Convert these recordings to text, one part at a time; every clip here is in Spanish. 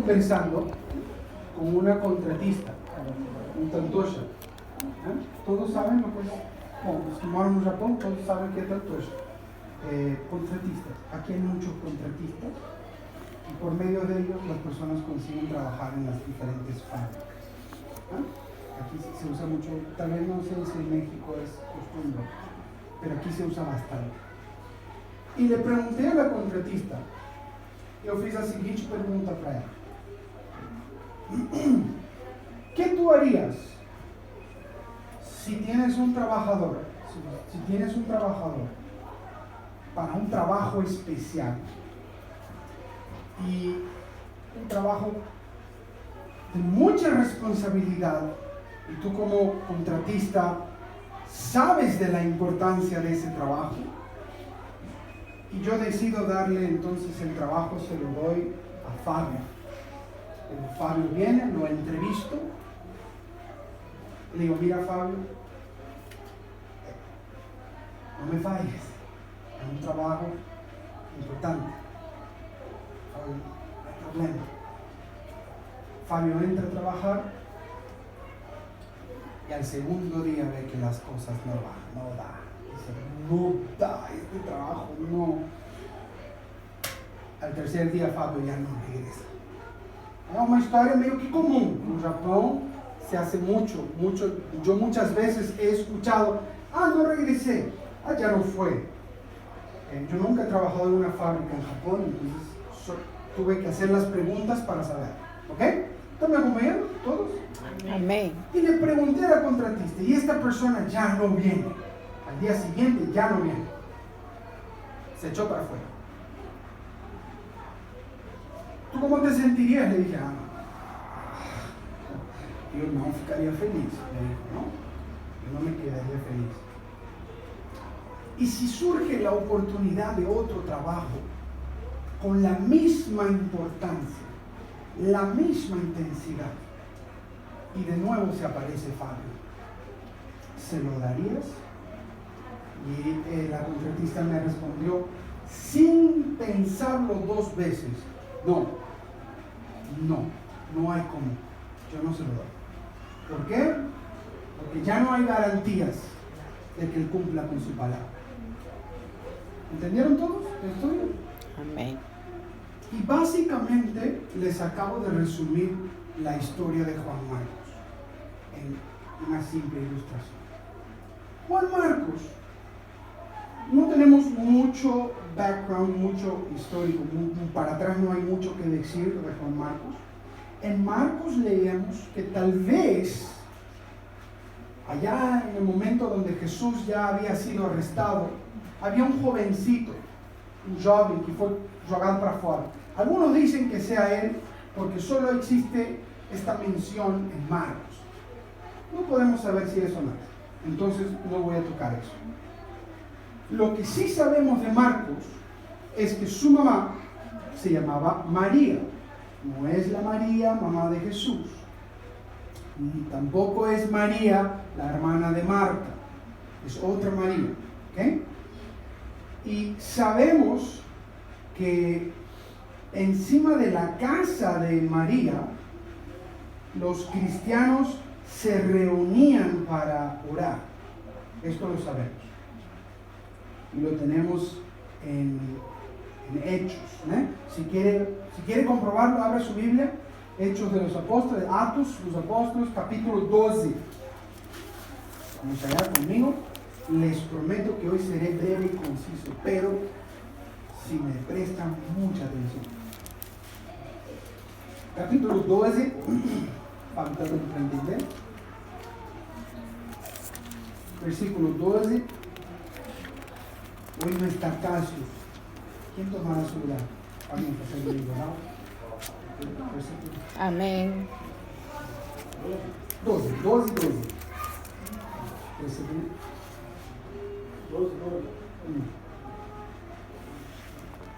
conversando con una contratista, un tantosha. Todos saben lo que es, bueno, los que moran en Japón, todos saben que es tantosha. Contratistas. Aquí hay muchos contratistas y por medio de ellos las personas consiguen trabajar en las diferentes fábricas. Aquí se usa mucho, tal vez no sé si en México es costumbre, pero aquí se usa bastante. Y le pregunté a la contratista, eu fiz a seguinte pergunta para ela: ¿qué tú harías si tienes un trabajador, si tienes un trabajador para un trabajo especial y un trabajo de mucha responsabilidad y tú como contratista sabes de la importancia de ese trabajo y yo decido darle entonces el trabajo, se lo doy a Fabio? Cuando Fabio viene, lo entrevisto, le digo: mira Fabio, no me falles, es un trabajo importante. Fabio, no hay problema. Fabio entra a trabajar y al segundo día ve que las cosas no da. Dice: no da, este trabajo no. Al tercer día Fabio ya no regresa. Es una historia medio que común. En Japón se hace mucho. Yo muchas veces he escuchado: no regresé, ya no fue. Yo nunca he trabajado en una fábrica en Japón, entonces tuve que hacer las preguntas para saber. ¿Ok? ¿Están me acompañando todos? Amén. Y le pregunté a la contratista, y esta persona ya no viene. Al día siguiente ya no viene. Se echó para afuera. ¿Tú cómo te sentirías? Le dije: yo no ficaría feliz. Me dijo: no, yo no me quedaría feliz. Y si surge la oportunidad de otro trabajo con la misma importancia, la misma intensidad, y de nuevo se aparece Fabio, ¿se lo darías? Y la contratista me respondió sin pensarlo dos veces: no hay cómo, yo no se lo doy. ¿Por qué? Porque ya no hay garantías de que él cumpla con su palabra. ¿Entendieron todos el estudio? Amén. Y básicamente les acabo de resumir la historia de Juan Marcos en una simple ilustración. Juan Marcos, no tenemos mucho background, mucho histórico, para atrás no hay mucho que decir de Juan Marcos. En Marcos leemos que tal vez allá en el momento donde Jesús ya había sido arrestado, había un jovencito, un joven que fue jogado para afuera. Algunos dicen que sea él porque solo existe esta mención en Marcos. No podemos saber si eso no es. Entonces no voy a tocar eso. Lo que sí sabemos de Marcos es que su mamá se llamaba María. No es la María, mamá de Jesús. Ni tampoco es María, la hermana de Marta. Es otra María. ¿Ok? Y sabemos que encima de la casa de María, los cristianos se reunían para orar. Esto lo sabemos. Y lo tenemos en Hechos. Si quiere comprobarlo, abra su Biblia. Hechos de los Apóstoles, Atos, los Apóstoles, capítulo 12. Vamos allá conmigo. Les prometo que hoy seré breve y conciso, pero si me prestan mucha atención. Capítulo 12, falta de entender. Versículo 12. Hoy no está Casio. ¿Quién tomará su lugar? Alguien que se libro, ¿no? Amén. 12. Versículo 12.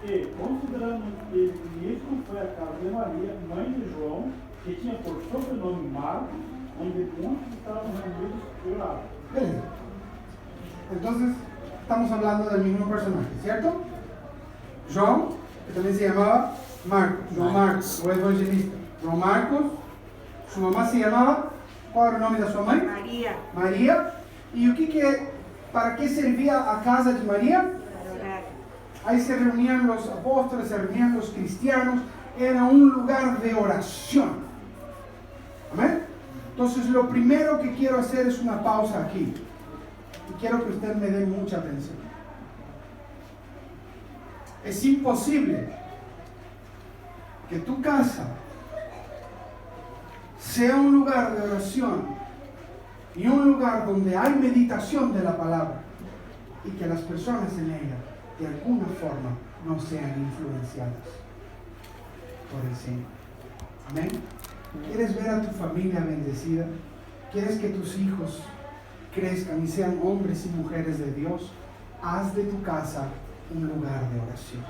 E, considerando que mesmo foi a casa de Maria, mãe de João, que tinha por sobrenome Marcos, onde muitos estavam reunidos e oravam. Beleza. Entonces, estamos hablando del mismo personaje, ¿cierto? João, que también se llamaba Marcos, João Marcos, o evangelista. João Marcos, su mamá se llamaba, ¿cuál era el nombre de su mamá? María. María. ¿Y para qué servía a casa de María? Para orar. Ahí se reunían los apóstoles, se reunían los cristianos, era un lugar de oración. ¿Amén? Entonces lo primero que quiero hacer es una pausa aquí. Y quiero que usted me dé mucha atención. Es imposible que tu casa sea un lugar de oración y un lugar donde hay meditación de la palabra y que las personas en ella de alguna forma no sean influenciadas por el Señor. Amén. ¿Quieres ver a tu familia bendecida? ¿Quieres que tus hijos crezcan y sean hombres y mujeres de Dios? Haz de tu casa un lugar de oración.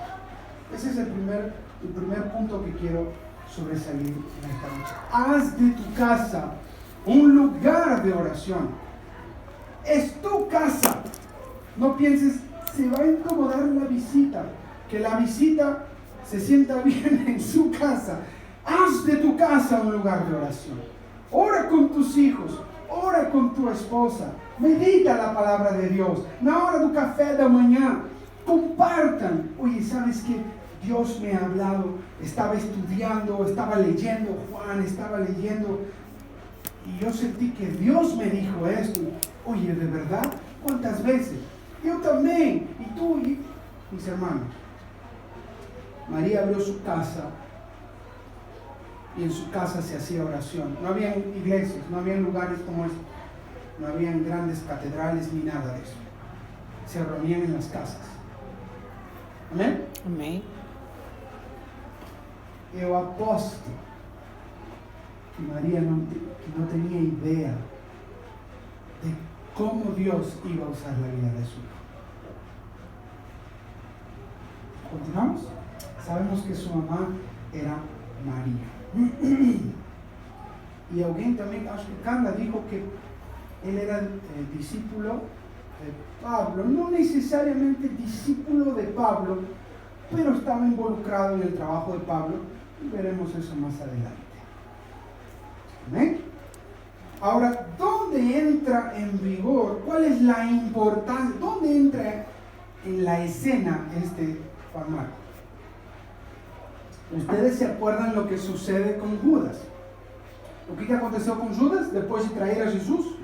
Ese es el primer punto que quiero sobresalir en esta noche. Haz de tu casa un lugar de oración. Es tu casa. No pienses, se va a incomodar la visita. Que la visita se sienta bien en su casa. Haz de tu casa un lugar de oración. Ora con tus hijos. Ora con tu esposa. Medita la palabra de Dios. Na hora do café da manhã, compartan. Oye, ¿sabes qué? Dios me ha hablado. Estaba estudiando, estaba leyendo Juan, estaba leyendo. Y yo sentí que Dios me dijo esto. Oye, ¿de verdad? ¿Cuántas veces? Yo también. Y tú, y mis hermanos. María abrió su casa. Y en su casa se hacía oración. No había iglesias, no había lugares como este. No había grandes catedrales ni nada de eso. Se reunían en las casas. Amém? Amém. Eu aposto que María no tenía idea de cómo Dios iba a usar la vida de su hijo. ¿Continuamos? Sabemos que su mamá era María. Y alguien también, acho que Carla dijo que él era discípulo de Pablo, no necesariamente discípulo de Pablo, pero estaba involucrado en el trabajo de Pablo y veremos eso más adelante. ¿Amén? Ahora, ¿dónde entra en vigor? ¿Cuál es la importancia? ¿Dónde entra en la escena Juan Marcos? ¿Ustedes se acuerdan lo que sucede con Judas? ¿O qué aconteceu con Judas después de traer a Jesús?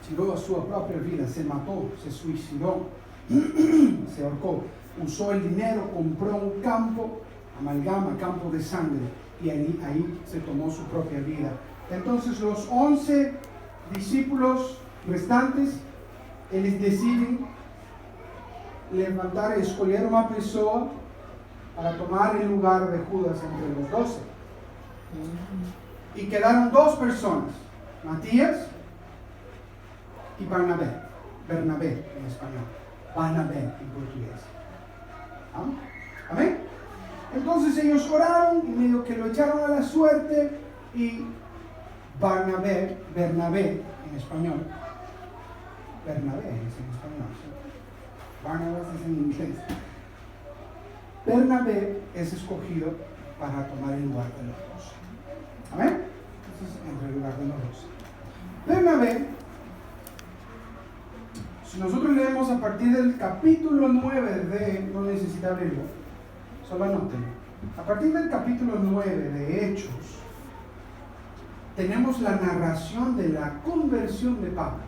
Tirou a sua própria vida, se matou, se suicidou, se ahorcou. Usou el dinero, compró un campo, amalgama, campo de sangre, y ahí se tomó su propia vida. Entonces los 11 discípulos restantes, eles deciden levantar y escolher una persona para tomar el lugar de Judas entre los 12. Y quedaron 2 personas, Matías y Bernabé en español, Barnabé en portugués. ¿Amén? Entonces ellos oraron y medio que lo echaron a la suerte y Bernabé en español, Bernabé es en español, ¿sí? Barnabas es en inglés. Bernabé es escogido para tomar el lugar de los 12. ¿Amén? Entonces, entre el lugar de los 12. Bernabé, si nosotros leemos a partir del capítulo 9 no necesita abrirlo, solo anótenlo. A partir del capítulo 9 de Hechos, tenemos la narración de la conversión de Pablo.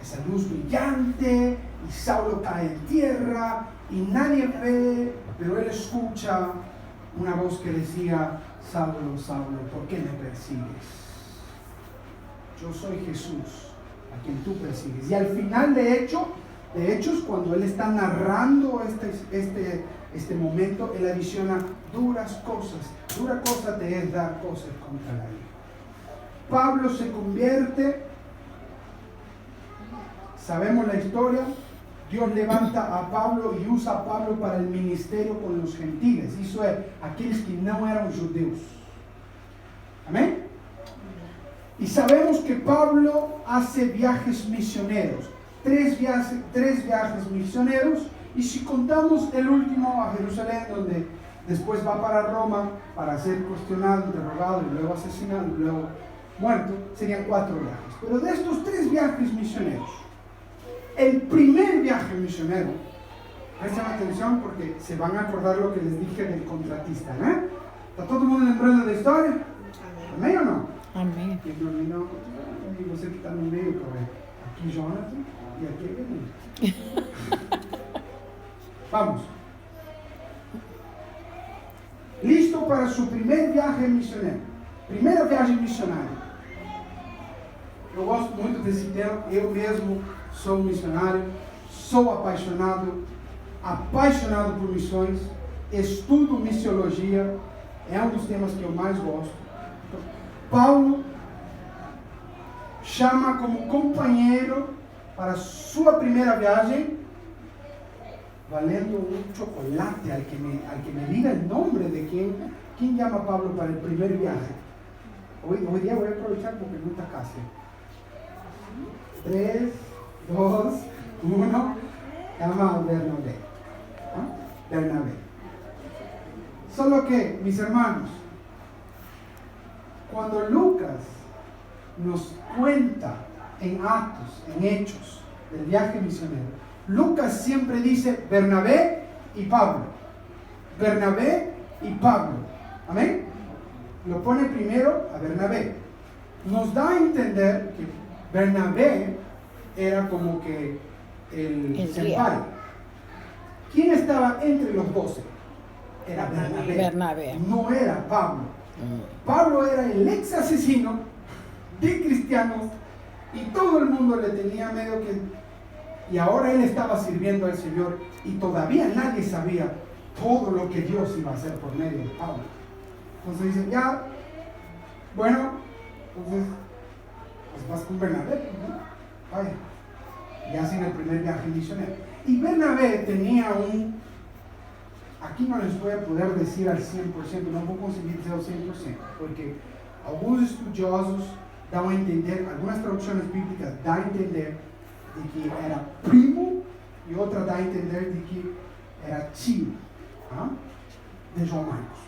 Esa luz brillante, y Saulo cae en tierra, y nadie ve, pero él escucha una voz que decía: Saulo, Saulo, ¿por qué me persigues? Yo soy Jesús, a quien tú persigues. Y al final de Hechos, cuando él está narrando este momento, él adiciona duras cosas. Dura cosa te es dar cosas contra la ley. Pablo se convierte, sabemos la historia. Dios levanta a Pablo y usa a Pablo para el ministerio con los gentiles. Eso es, aquellos que no eran judíos. Amén. Y sabemos que Pablo hace viajes misioneros. tres viajes misioneros, y si contamos el último a Jerusalén, donde después va para Roma para ser cuestionado, interrogado y luego asesinado y luego muerto, serían 4 viajes. Pero de estos 3 viajes misioneros, el primer viaje misionero, presten atención porque se van a acordar lo que les dije del contratista, ¿eh? ¿Está todo el mundo lembrando de la historia? ¿Amén o no? Amén. Y terminó, y você que está no meio, correcto. Aquí Jonathan y aquí Benito. Vamos. Listo para su primer viaje misionero. Primera viagem missionária. Eu gosto muito desse tema. Eu mesmo sou missionário. Sou apaixonado por missões. Estudo missiologia. É um dos temas que eu mais gosto. Paulo chama como companheiro para sua primeira viagem, valendo un chocolate al que me diga el nombre de quién llama a Pablo para el primer viaje. Hoy día voy a aprovechar porque no está casi. 3, 2, 1, llama a Bernabé. ¿Ah? Bernabé. Solo que, mis hermanos, cuando Lucas nos cuenta en Actos, en Hechos, del viaje misionero, Lucas siempre dice Bernabé y Pablo. Bernabé y Pablo. ¿Amén? Lo pone primero a Bernabé. Nos da a entender que Bernabé era como que el senpai. ¿Quién estaba entre los 12? Era Bernabé. No era Pablo. Pablo era el ex asesino de cristianos y todo el mundo le tenía medio que... Y ahora él estaba sirviendo al Señor y todavía nadie sabía todo lo que Dios iba a hacer por medio de Pablo. Entonces dicen, ya, bueno, entonces, pues vas con Bernabé, ¿no? Vaya, y hacen el primer viaje misionero. Y Bernabé tenía aquí no les voy a poder decir al 100%, no voy a conseguir dizer al 100%, porque algunos estudiosos dan a entender, algunas traducciones bíblicas dan a entender de que era primo y otra da a entender de que era tío, ¿ah? De João Marcos.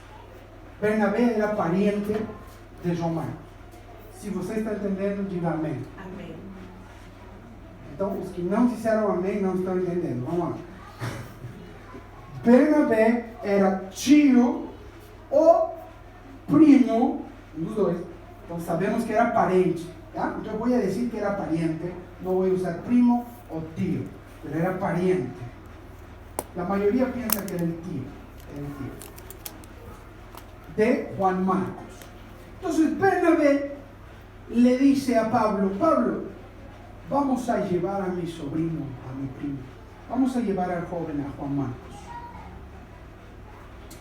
Bernabé era pariente de João Marcos. Se você está entendendo, diga amém. Amém. Então, os que não disseram amém não estão entendendo. Vamos lá. Bernabé era tio ou primo, um dos dois. Então sabemos que era parente. ¿Ya? Então eu vou dizer que era pariente, não vou usar primo ou tio, mas era pariente. A maioria pensa que era el tío. De Juan Marcos. Entonces Bernabé le dice a Pablo, vamos a llevar a mi sobrino, a mi primo, vamos a llevar al joven, a Juan Marcos.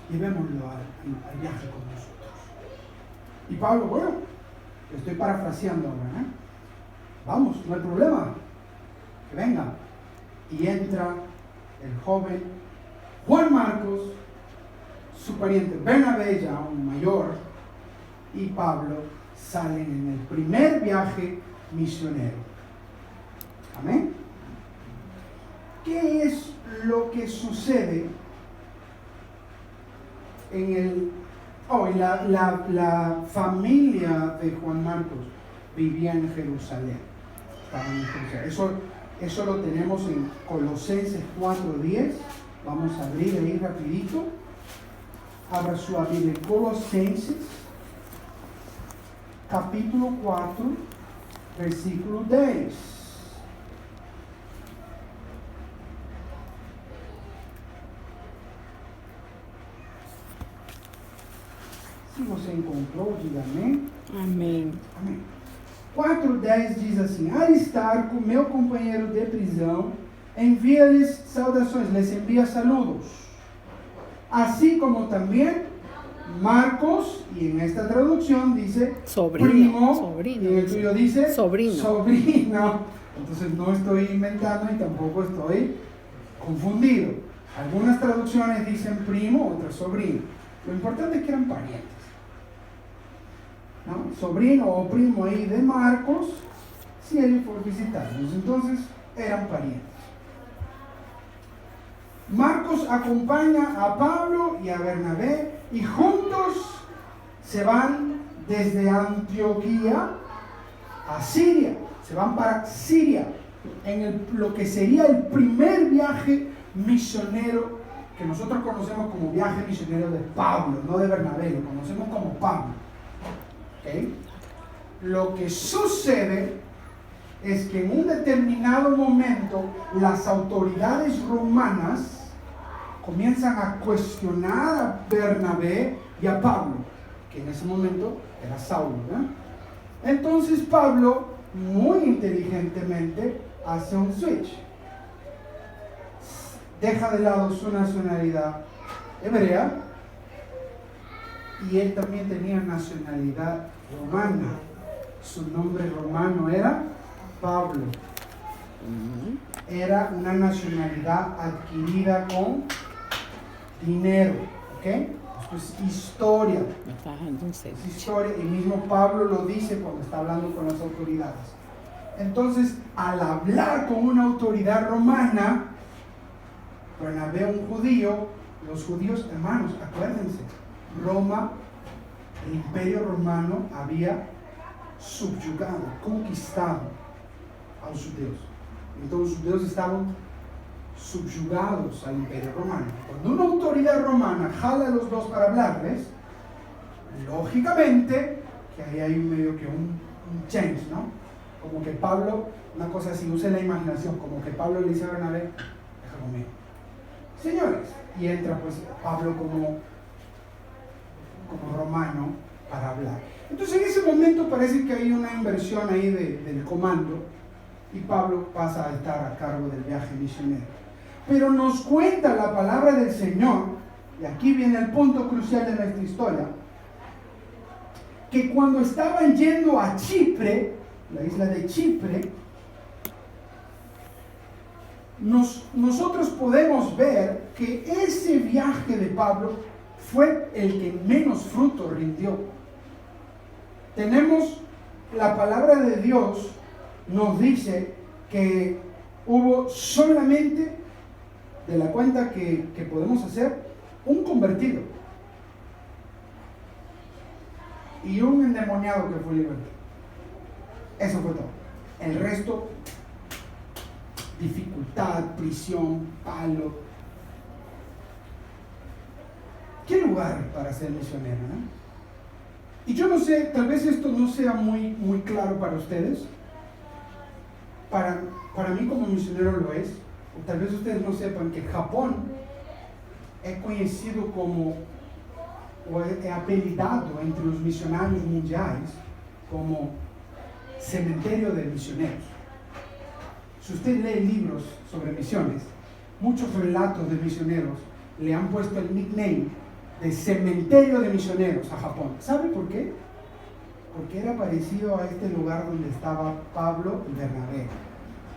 Llevémoslo al viaje con nosotros. Y Pablo, bueno, estoy parafraseando ahora, ¿eh? Vamos, no hay problema, que venga. Y entra el joven Juan Marcos, su pariente Bernabé, ya un mayor, y Pablo salen en el primer viaje misionero. Amén. ¿Qué es lo que sucede la familia de Juan Marcos vivía en Jerusalén? Estaban en Jerusalén. Eso lo tenemos en Colosenses 4:10. Vamos a abrir ahí rapidito. Abra su Biblia, Colosenses, capítulo 4, versículo 10. Se você encontrou, diga amém. Amém. Amém. 4:10 diz assim: Aristarco, meu companheiro de prisão, envia-lhes saudações, les envia saludos. Así como también Marcos, y en esta traducción dice primo, y en el tuyo dice sobrino. Entonces no estoy inventando y tampoco estoy confundido. Algunas traducciones dicen primo, otras sobrino. Lo importante es que eran parientes, ¿no? Sobrino o primo ahí de Marcos si él fue a visitarlos. Entonces eran parientes. Marcos acompaña a Pablo y a Bernabé y juntos se van desde Antioquía a Siria. Se van para Siria, en lo que sería el primer viaje misionero que nosotros conocemos como viaje misionero de Pablo, no de Bernabé, lo conocemos como Pablo. ¿Okay? Lo que sucede es que en un determinado momento las autoridades romanas comienzan a cuestionar a Bernabé y a Pablo, que en ese momento era Saulo, ¿verdad? Entonces Pablo, muy inteligentemente, hace un switch. Deja de lado su nacionalidad hebrea y él también tenía nacionalidad romana. Su nombre romano era Pablo. Era una nacionalidad adquirida con dinero, ¿ok? Esto es historia. Es historia, y mismo Pablo lo dice cuando está hablando con las autoridades. Entonces, al hablar con una autoridad romana, Bernabé, un judío, los judíos, hermanos, acuérdense, Roma, el imperio romano había subyugado, conquistado a los judíos. Entonces los judíos estaban subyugados al imperio romano. Cuando una autoridad romana jala a los dos para hablarles, lógicamente que ahí hay medio que un change, ¿no? Como que Pablo, una cosa así, use la imaginación, como que Pablo le dice a Bernabé, deja conmigo, señores, y entra pues Pablo como romano para hablar. Entonces en ese momento parece que hay una inversión ahí del comando y Pablo pasa a estar a cargo del viaje misionero. Pero nos cuenta la palabra del Señor, y aquí viene el punto crucial de nuestra historia, que cuando estaban yendo a Chipre, la isla de Chipre, nosotros podemos ver que ese viaje de Pablo fue el que menos fruto rindió. Tenemos la palabra de Dios, nos dice que hubo solamente, de la cuenta que podemos hacer, un convertido y un endemoniado que fue libertado. Eso fue todo. El resto, dificultad, prisión, palo. ¿Qué lugar para ser misionero, no? Y yo no sé, tal vez esto no sea muy claro para ustedes. Para mí como misionero lo es. O tal vez ustedes no sepan que Japón es conocido como, o es apelidado entre los misionarios mundiales como cementerio de misioneros. Si usted lee libros sobre misiones, muchos relatos de misioneros le han puesto el nickname de cementerio de misioneros a Japón. ¿Sabe por qué? Porque era parecido a este lugar donde estaba Pablo y Bernabé.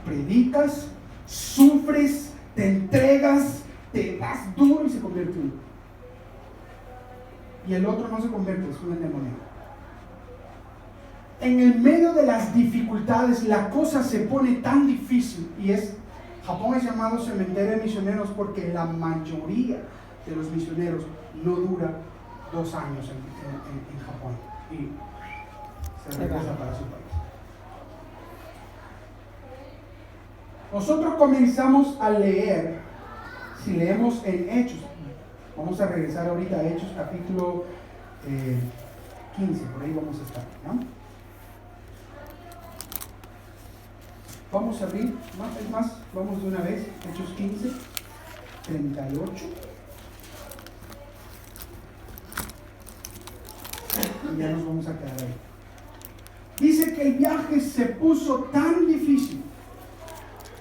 Predicas, sufres, te entregas, te das duro y se convierte uno. Y el otro no se convierte, es un endemoniado. En el medio de las dificultades, la cosa se pone tan difícil y Japón es llamado cementerio de misioneros porque la mayoría de los misioneros no dura 2 años en Japón y se regresa para su país. Nosotros comenzamos a leer, si leemos en Hechos, vamos a regresar ahorita a Hechos capítulo 15, por ahí vamos a estar, ¿no? Vamos a abrir, vamos de una vez, Hechos 15, 38. Y ya nos vamos a quedar ahí. Dice que el viaje se puso tan difícil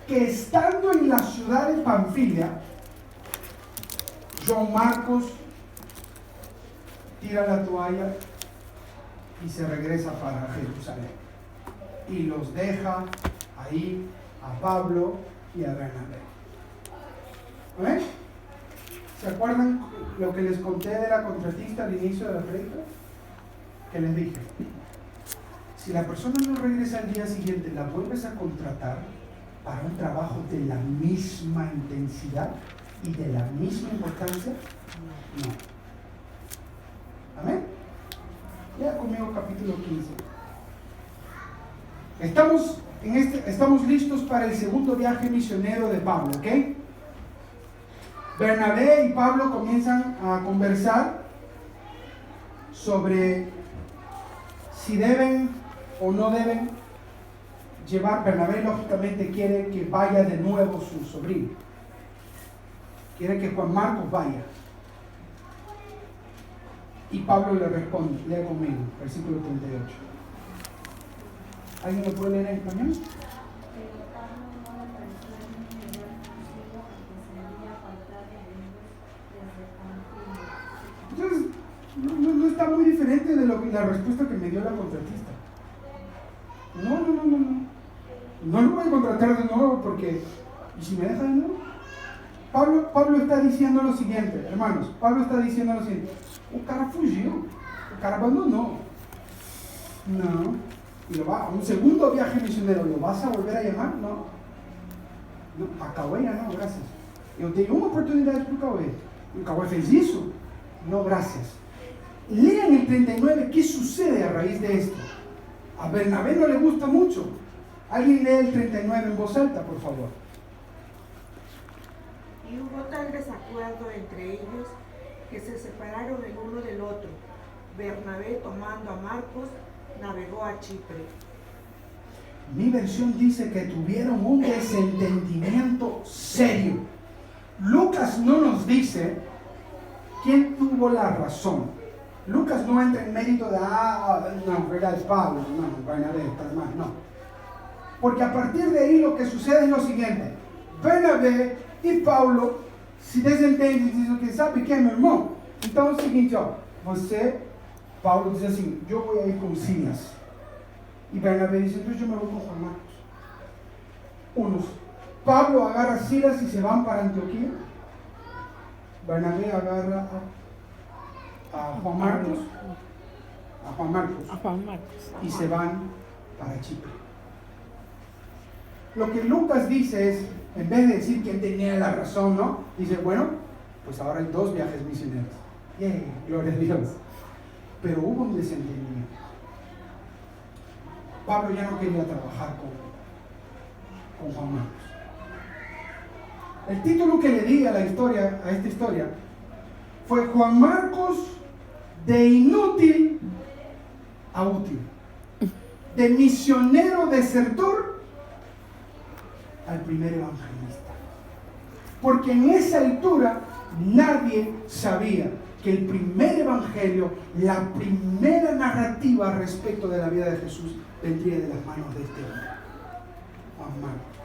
que estando en la ciudad de Panfilia, John Marcos tira la toalla y se regresa para Jerusalén. Y los deja ahí a Pablo y a Bernabé. ¿Ven? ¿Se acuerdan lo que les conté de la contratista al inicio de la prédica? Que les dije, Si la persona no regresa al día siguiente, ¿la vuelves a contratar para un trabajo de la misma intensidad y de la misma importancia? No. Amén. Lea conmigo capítulo 15. Estamos listos para el segundo viaje misionero de Pablo, ¿ok? Bernabé y Pablo comienzan a conversar sobre si deben o no deben llevar. Bernabé lógicamente quiere que vaya de nuevo su sobrino. Quiere que Juan Marcos vaya. Y Pablo le responde, lea conmigo, versículo 38. ¿Alguien lo puede leer en español? Entonces, no está muy diferente de la respuesta que me dio la contratista. No lo voy a contratar de nuevo porque, ¿y si me deja de nuevo? Pablo está diciendo lo siguiente, hermanos. Pablo está diciendo lo siguiente. O cara fugiu, o cara abandonou. No. Y a un segundo viaje misionero, ¿lo vas a volver a llamar? No, a Cauê ya no, gracias. Eu dei uma oportunidade para o Cauê. O Cauê fez isso? No, gracias. Lean el 39, ¿qué sucede a raíz de esto? A Bernabé no le gusta mucho. Alguien lee el 39 en voz alta, por favor. Y hubo tal desacuerdo entre ellos que se separaron el uno del otro. Bernabé, tomando a Marcos, navegó a Chipre. Mi versión dice que tuvieron un desentendimiento serio. Lucas no nos dice quién tuvo la razón. Lucas no entra en mérito de, no, verdad es Pablo, no, Bernabé, estás mal, no. Porque a partir de ahí lo que sucede es lo siguiente. Bernabé e Paulo se desentendem e dizem que sabe quem, meu irmão? Então é o seguinte, Paulo diz assim, eu vou ir com Silas. E Bernabé diz, então eu me vou com Juan Marcos. Pablo agarra Silas e se van para Antioquia. Bernabé agarra a Juan Marcos. Y se van para Chipre. Lo que Lucas dice es, en vez de decir quién tenía la razón, ¿no? Dice, bueno, pues ahora hay 2 viajes misioneros. Gloria a Dios. Pero hubo un desentendimiento. Pablo ya no quería trabajar con Juan Marcos. El título que le di a esta historia fue Juan Marcos de inútil a útil, de misionero desertor al primer evangelista. Porque en esa altura nadie sabía que el primer evangelio, la primera narrativa respecto de la vida de Jesús, vendría de las manos de este hombre, Juan Marcos.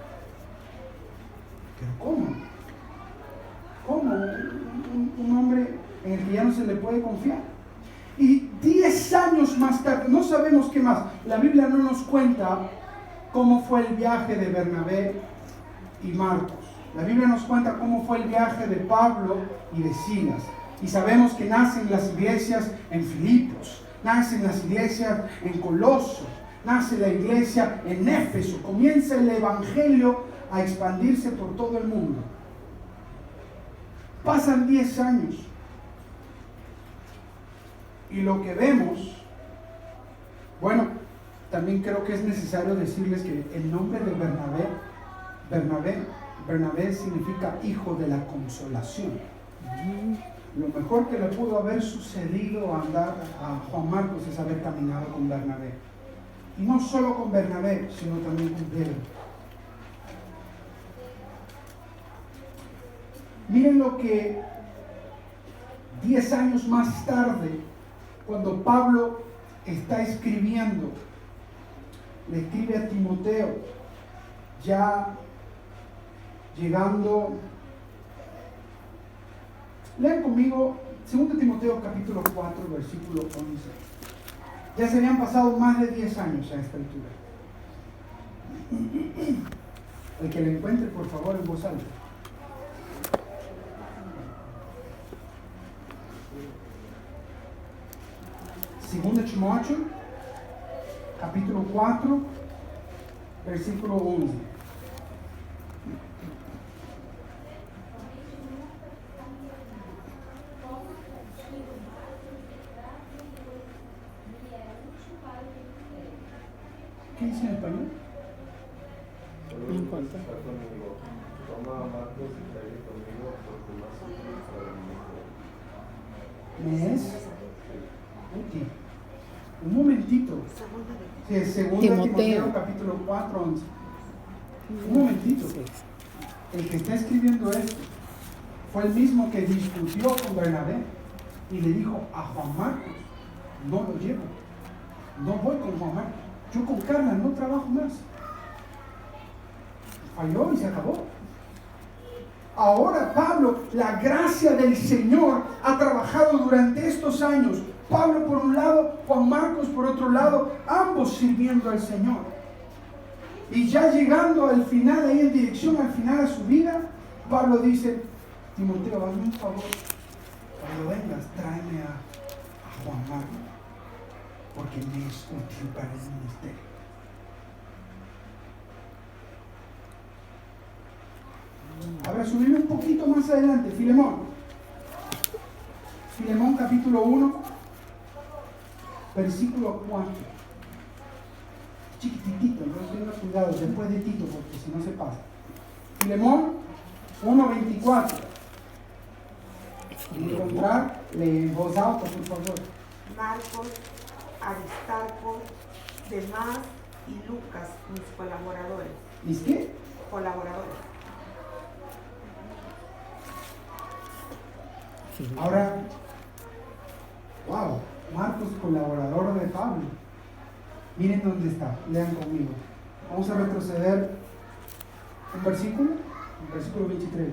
Pero ¿cómo? Un hombre en el que ya no se le puede confiar. Y 10 años más tarde, no sabemos qué más, la Biblia no nos cuenta cómo fue el viaje de Bernabé y Marcos. La Biblia nos cuenta cómo fue el viaje de Pablo y de Silas. Y sabemos que nacen las iglesias en Filipos, nacen las iglesias en Colosos, nace la iglesia en Éfeso, comienza el evangelio a expandirse por todo el mundo. Pasan 10 años y lo que vemos, bueno, también creo que es necesario decirles que el nombre de Bernabé significa hijo de la consolación. Lo mejor que le pudo haber sucedido a Juan Marcos es haber caminado con Bernabé. Y no solo con Bernabé, sino también con Pedro. Miren lo que 10 años más tarde, cuando Pablo está escribiendo, le escribe a Timoteo, ya llegando. Lean conmigo 2 Timoteo capítulo 4, versículo 11. Ya se habían pasado más de 10 años a esta altura. El que le encuentre, por favor, en voz alta. 2 Timóteo capítulo 4, versículo 11. ¿Qué dice en español? No importa. Toma a Marcos y trae conmigo porque más útil para mi ¿Me es? Útil. Un momentito. Sí, es 2 Timoteo. Timoteo capítulo 4, 11. Un momentito. Sí. El que está escribiendo esto fue el mismo que discutió con Bernabé y le dijo a Juan Marcos, no lo llevo, no voy con Juan Marcos, yo con Carla no trabajo más. Falló y se acabó. Ahora Pablo, la gracia del Señor ha trabajado durante estos años. Pablo por un lado, Juan Marcos por otro lado, ambos sirviendo al Señor. Y ya llegando al final, ahí en dirección al final a su vida, Pablo dice, Timoteo, hazme un favor, cuando vengas, tráeme a Juan Marcos, porque me es útil para el ministerio. Ahora subimos un poquito más adelante, Filemón. Filemón capítulo 1, versículo 4. Chiquitito, no tenga cuidado, después de Tito, porque si no se pasa. Filemón 1:24. Encontrar, lee en voz alta, por favor. Marcos, Aristarco, Demás y Lucas, mis colaboradores. ¿Mis qué? Colaboradores. Ahora, wow, Marcos, colaborador de Pablo. Miren dónde está, lean conmigo. Vamos a retroceder un versículo, el versículo 23.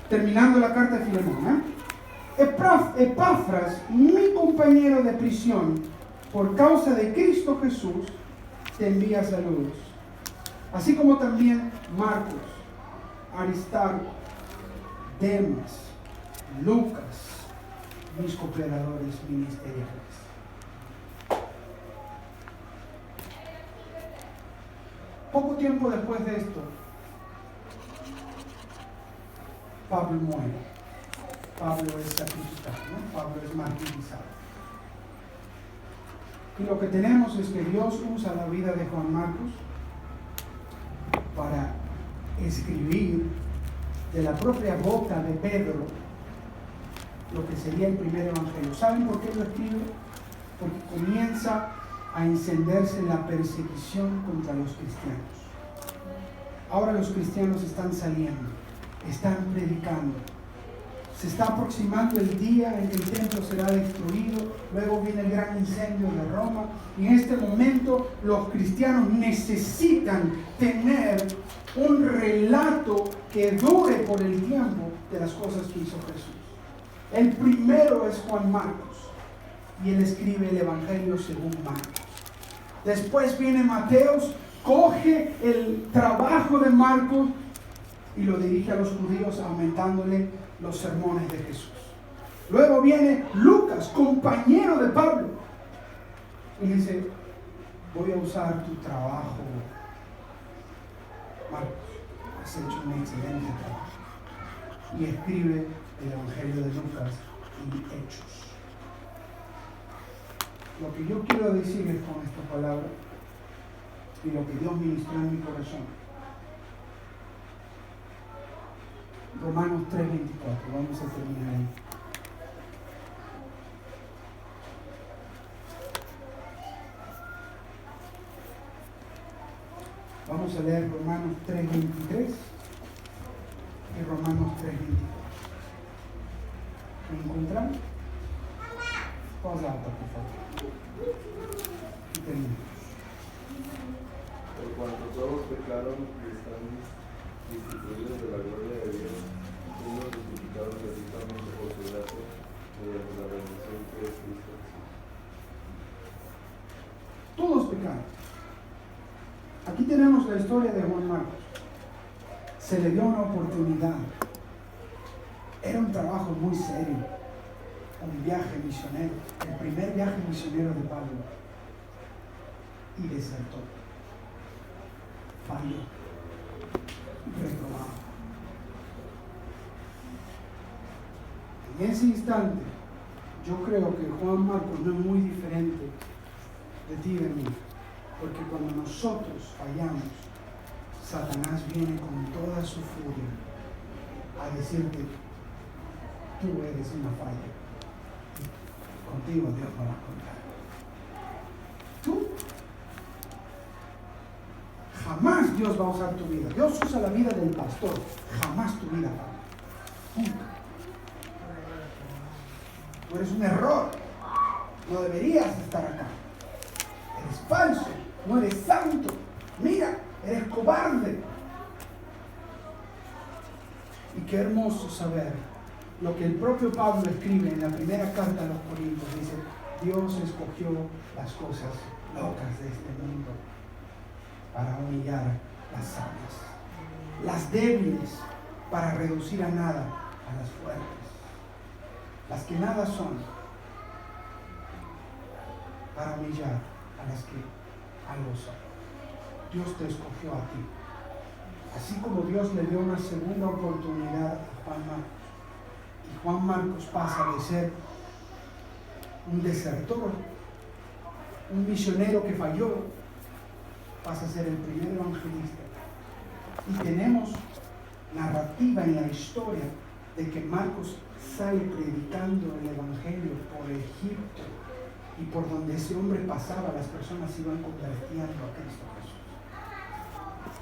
Terminando la carta de Filemón. Epafras, mi compañero de prisión, por causa de Cristo Jesús, te envía saludos. Así como también Marcos, Aristarco, Demas, Lucas, mis cooperadores ministeriales. Poco tiempo después de esto, Pablo muere. Pablo es sacrificado, ¿no? Pablo es martirizado. Y lo que tenemos es que Dios usa la vida de Juan Marcos para escribir de la propia boca de Pedro lo que sería el primer evangelio. ¿Saben por qué lo escribe? Porque comienza a encenderse la persecución contra los cristianos. Ahora los cristianos están saliendo, están predicando. Se está aproximando el día en que el templo será destruido, luego viene el gran incendio de Roma, y en este momento los cristianos necesitan tener un relato que dure por el tiempo de las cosas que hizo Jesús. El primero es Juan Marcos, y él escribe el Evangelio según Marcos. Después viene Mateos, coge el trabajo de Marcos y lo dirige a los judíos, aumentándole los sermones de Jesús. Luego viene Lucas, compañero de Pablo, y dice, voy a usar tu trabajo, Marcos, has hecho un excelente trabajo. Y escribe el Evangelio de Lucas y Hechos. Lo que yo quiero decirles con esta palabra y lo que Dios ministró en mi corazón. Romanos 3:24, vamos a terminar ahí. Vamos a leer Romanos 3:23 y Romanos 3:24. ¿Me encuentran? Pausa alta, por favor. Y terminamos. Por cuanto todos pecaron y están destituidos de la gloria de Dios, siendo justificados gratuitamente por su gracia, mediante la redención que es Cristo Jesús. Todos pecaron. Aquí tenemos la historia de Juan Marcos. Se le dio una oportunidad. Era un trabajo muy serio. Un viaje misionero. El primer viaje misionero de Pablo. y desertó. Falló. Reprobado. En ese instante, yo creo que Juan Marcos no es muy diferente de ti y de mí, porque cuando nosotros fallamos, Satanás viene con toda su furia a decirte, tú eres una falla, y contigo Dios no va a contar. Tú, jamás Dios va a usar tu vida. Dios usa la vida del pastor, jamás tu vida falla. Nunca. Tú eres un error, no deberías estar acá. Eres falso, no eres santo. Mira, eres cobarde. Y qué hermoso saber lo que el propio Pablo escribe en la primera carta a los Corintios. Dice, Dios escogió las cosas locas de este mundo para humillar las sabias, las débiles para reducir a nada a las fuertes, las que nada son para humillar a las que algo son. Dios te escogió a ti. Así como Dios le dio una segunda oportunidad a Juan Marcos, y Juan Marcos pasa de ser un desertor, un misionero que falló, pasa a ser el primer evangelista. Y tenemos narrativa en la historia de que Marcos sale predicando el evangelio por Egipto, y por donde ese hombre pasaba las personas se iban convirtiendo a Cristo Jesús.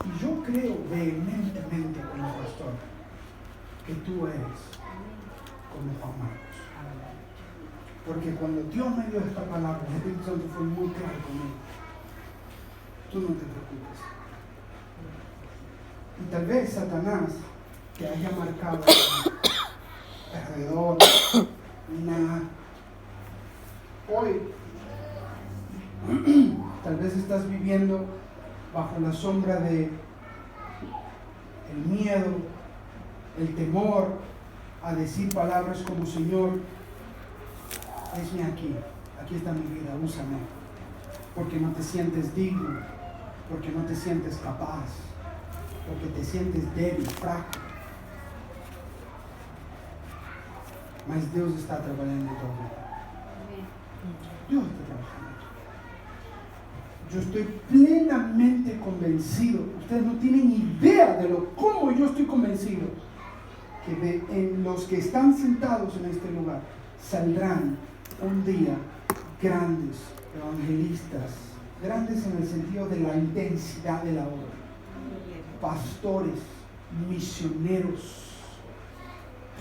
Y yo creo vehementemente como pastor que tú eres como Juan Marcos. Porque cuando Dios me dio esta palabra, el Espíritu Santo fue muy claro conmigo. Tú no te preocupes. Y tal vez Satanás te haya marcado perdedor, nada. Hoy, tal vez estás viviendo bajo la sombra de el miedo, el temor a decir palabras como Señor, esme aquí está mi vida, úsame, porque no te sientes digno, porque no te sientes capaz, porque te sientes débil, frágil. Mas Dios está trabajando en todo. Dios está trabajando. Yo estoy plenamente convencido, ustedes no tienen idea de cómo yo estoy convencido, que en los que están sentados en este lugar saldrán un día grandes evangelistas, grandes en el sentido de la intensidad de la obra, pastores, misioneros,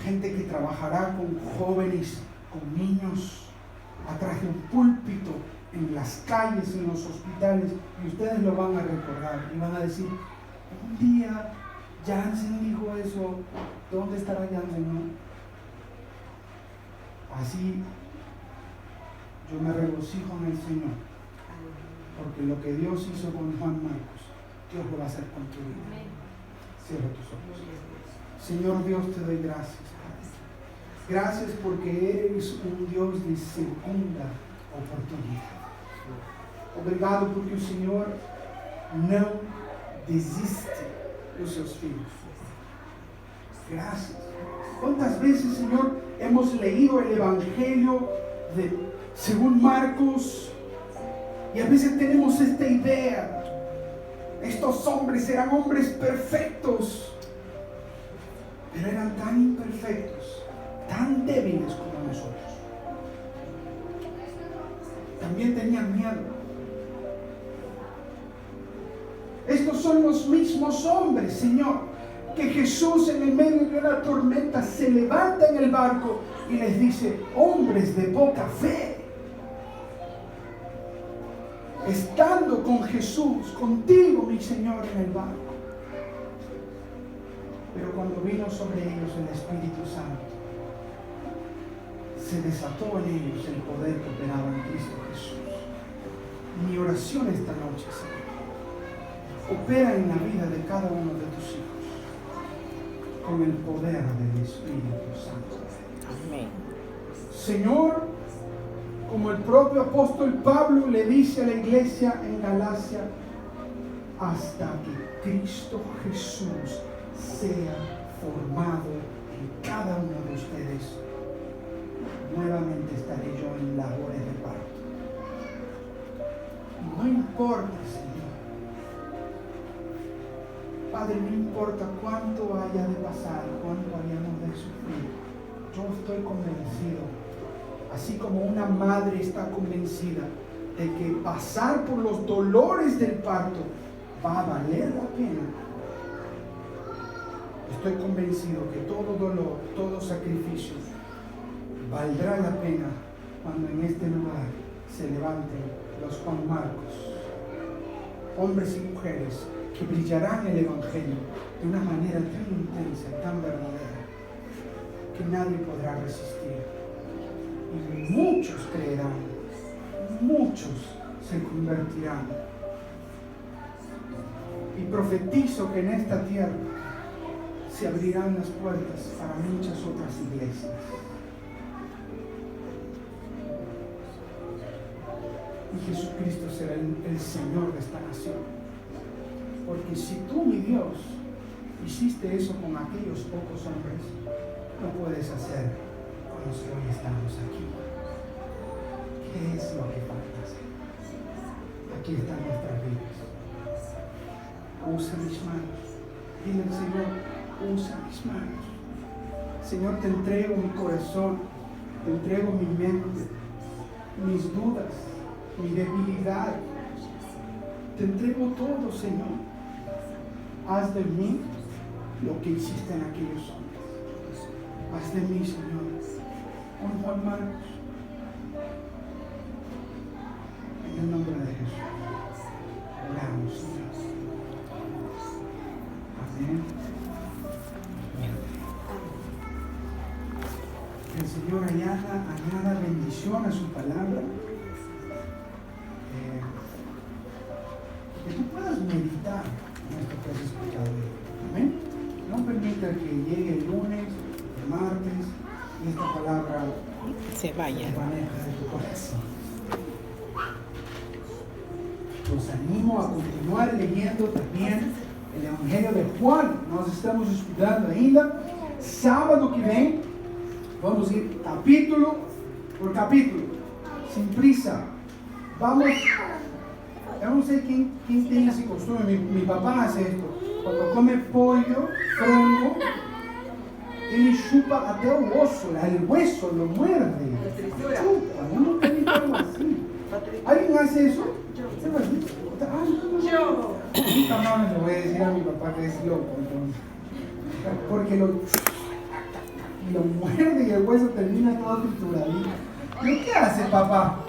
gente que trabajará con jóvenes, con niños, atrás de un púlpito, en las calles, en los hospitales, y ustedes lo van a recordar y van a decir, un día Jansen dijo eso, ¿dónde estará Jansen? ¿No? Así yo me regocijo en el Señor, porque lo que Dios hizo con Juan Marcos, Dios lo va a hacer con tu vida. Cierra tus ojos. Señor Dios, te doy gracias. Gracias porque eres un Dios de segunda oportunidad. Obrigado porque o Senhor não desiste dos seus filhos. Gracias. ¿Cuántas veces, Señor, hemos leído el Evangelio según Marcos? Y a veces tenemos esta idea. Estos hombres eran hombres perfectos, pero eran tan imperfectos, tan débiles como nosotros. También tenían miedo. Estos son los mismos hombres, Señor, que Jesús en el medio de una tormenta se levanta en el barco y les dice, hombres de poca fe. Estando con Jesús, contigo, mi Señor, en el barco. Pero cuando vino sobre ellos el Espíritu Santo, se desató en ellos el poder que operaba en Cristo Jesús. Mi oración esta noche, Señor, opera en la vida de cada uno de tus hijos con el poder del Espíritu Santo. Amén. Señor, como el propio apóstol Pablo le dice a la iglesia en Galacia, hasta que Cristo Jesús sea formado en cada uno de ustedes, nuevamente estaré yo en labores de parto. No importa, Señor. Padre, no importa cuánto haya de pasar, cuánto hayamos de sufrir. Yo estoy convencido, así como una madre está convencida de que pasar por los dolores del parto va a valer la pena. Estoy convencido que todo dolor, todo sacrificio valdrá la pena cuando en este lugar se levanten los Juan Marcos, hombres y mujeres que brillarán el Evangelio de una manera tan intensa, tan verdadera, que nadie podrá resistir. Y muchos creerán, muchos se convertirán. Y profetizo que en esta tierra se abrirán las puertas para muchas otras iglesias. Y Jesucristo será el Señor de esta nación. Porque si tú, mi Dios, hiciste eso con aquellos pocos hombres, lo puedes hacer con los que hoy estamos aquí. ¿Qué es lo que falta hacer? Aquí están nuestras vidas. Usa mis manos. Dile al Señor, usa mis manos. Señor, te entrego mi corazón, te entrego mi mente, mis dudas, mi debilidad. Te entrego todo, Señor. Haz de mí lo que hiciste en aquellos hombres. Haz de mí, Señor, un Juan Marcos. En el nombre de Jesús. Oramos, Señor. Amén. Que el Señor añada bendición a su palabra. Que tú puedas meditar en esto que has escuchado hoy. Amén. No permita que llegue el lunes, el martes, y esta palabra se vaya. se maneja de tu corazón. Los animo a continuar leyendo también el Evangelio de Juan. Nós estamos estudando ainda. Sábado que vem, vamos ir capítulo por capítulo, sin prisa. Vamos. Eu não sei quem tem esse costume, mi papá hace esto. Quando come pollo, frango, ele chupa até o osso, el hueso, lo muerde. Chupa, eu nunca vi algo assim. ¿Alguien hace eso? ¿Se lo has visto? Yo. Nunca más le voy a decir a mi papá que es loco, entonces. Porque lo muerde y el hueso termina todo trituradito. ¿Y qué hace papá?